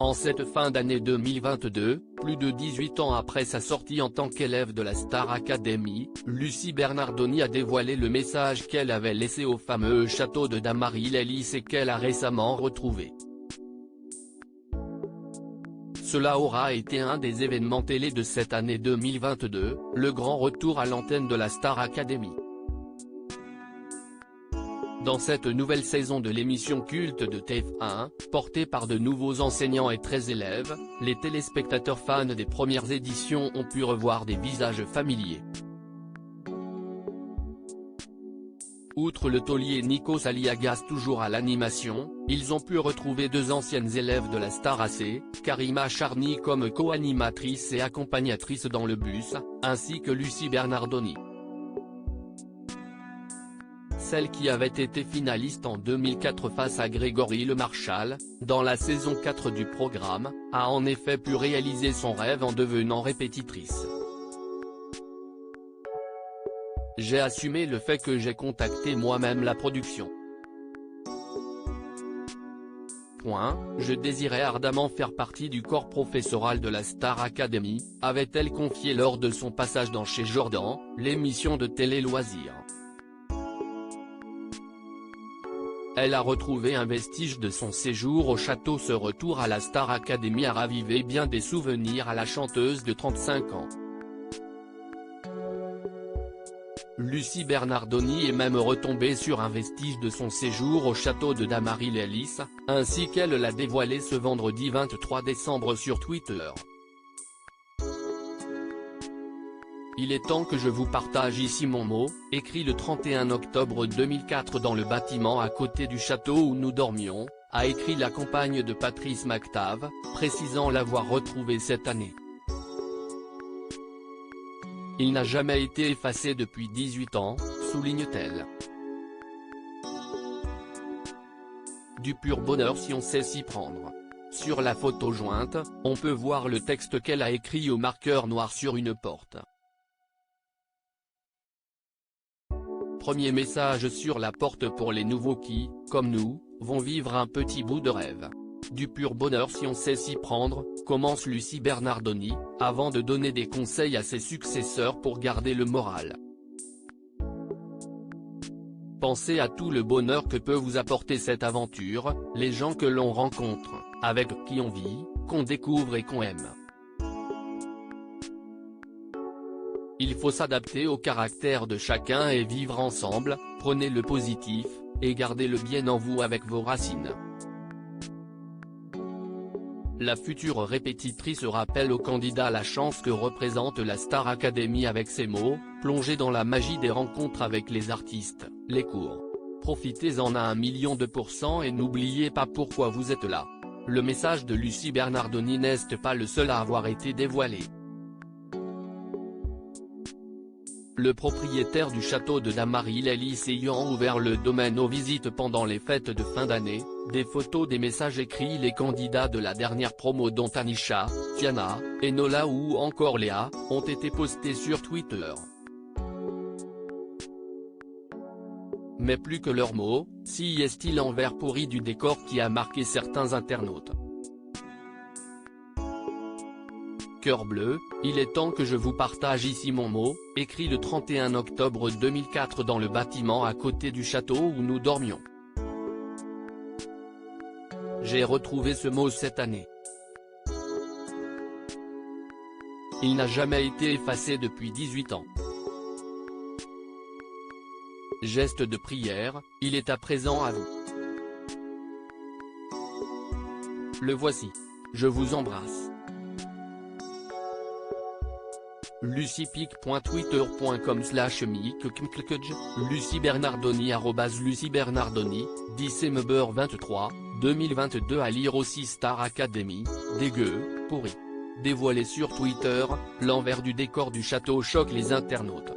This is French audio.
En cette fin d'année 2022, plus de 18 ans après sa sortie en tant qu'élève de la Star Academy, Lucie Bernardoni a dévoilé le message qu'elle avait laissé au fameux château de Dammaril-Ellis et qu'elle a récemment retrouvé. Cela aura été un des événements télé de cette année 2022, le grand retour à l'antenne de la Star Academy. Dans cette nouvelle saison de l'émission culte de TF1, portée par de nouveaux enseignants et 13 élèves, les téléspectateurs fans des premières éditions ont pu revoir des visages familiers. Outre le taulier Nikos Aliagas toujours à l'animation, ils ont pu retrouver deux anciennes élèves de la Star AC, Karima Charny comme co-animatrice et accompagnatrice dans le bus, ainsi que Lucie Bernardoni. Celle qui avait été finaliste en 2004 face à Grégory Le Marchal, dans la saison 4 du programme, a en effet pu réaliser son rêve en devenant répétitrice. J'ai assumé le fait que j'ai contacté moi-même la production. Je désirais ardemment faire partie du corps professoral de la Star Academy, avait-elle confié lors de son passage dans Chez Jordan, l'émission de télé-loisirs. Elle a retrouvé un vestige de son séjour au château. Ce retour à la Star Academy a ravivé bien des souvenirs à la chanteuse de 35 ans. Lucie Bernardoni est même retombée sur un vestige de son séjour au château de Dammaril-Ellis, ainsi qu'elle l'a dévoilé ce vendredi 23 décembre sur Twitter. Il est temps que je vous partage ici mon mot, écrit le 31 octobre 2004 dans le bâtiment à côté du château où nous dormions, a écrit la compagne de Patrice McTav, précisant l'avoir retrouvé cette année. Il n'a jamais été effacé depuis 18 ans, souligne-t-elle. Du pur bonheur si on sait s'y prendre. Sur la photo jointe, on peut voir le texte qu'elle a écrit au marqueur noir sur une porte. Premier message sur la porte pour les nouveaux qui, comme nous, vont vivre un petit bout de rêve. Du pur bonheur si on sait s'y prendre, commence Lucie Bernardoni, avant de donner des conseils à ses successeurs pour garder le moral. Pensez à tout le bonheur que peut vous apporter cette aventure, les gens que l'on rencontre, avec qui on vit, qu'on découvre et qu'on aime. Il faut s'adapter au caractère de chacun et vivre ensemble, prenez le positif, et gardez le bien en vous avec vos racines. La future répétitrice rappelle aux candidats la chance que représente la Star Academy avec ces mots, plongez dans la magie des rencontres avec les artistes, les cours. Profitez-en à 1 000 000% et n'oubliez pas pourquoi vous êtes là. Le message de Lucie Bernardoni n'est pas le seul à avoir été dévoilé. Le propriétaire du château de Dammaril-Ellis ayant ouvert le domaine aux visites pendant les fêtes de fin d'année, des photos des messages écrits les candidats de la dernière promo dont Anisha, Tiana, Enola ou encore Léa, ont été postés sur Twitter. Mais plus que leurs mots, si est-il l'envers pourri du décor qui a marqué certains internautes. Cœur bleu, il est temps que je vous partage ici mon mot, écrit le 31 octobre 2004 dans le bâtiment à côté du château où nous dormions. J'ai retrouvé ce mot cette année. Il n'a jamais été effacé depuis 18 ans. Geste de prière, il est à présent à vous. Le voici. Je vous embrasse. luciepic.twitter.com/mickcnkj, Lucie Bernardoni @Lucie Bernardoni, 10 December 23, 2022 à lire aussi Star Academy, dégueu, pourri. Dévoilé sur Twitter, l'envers du décor du château choque les internautes.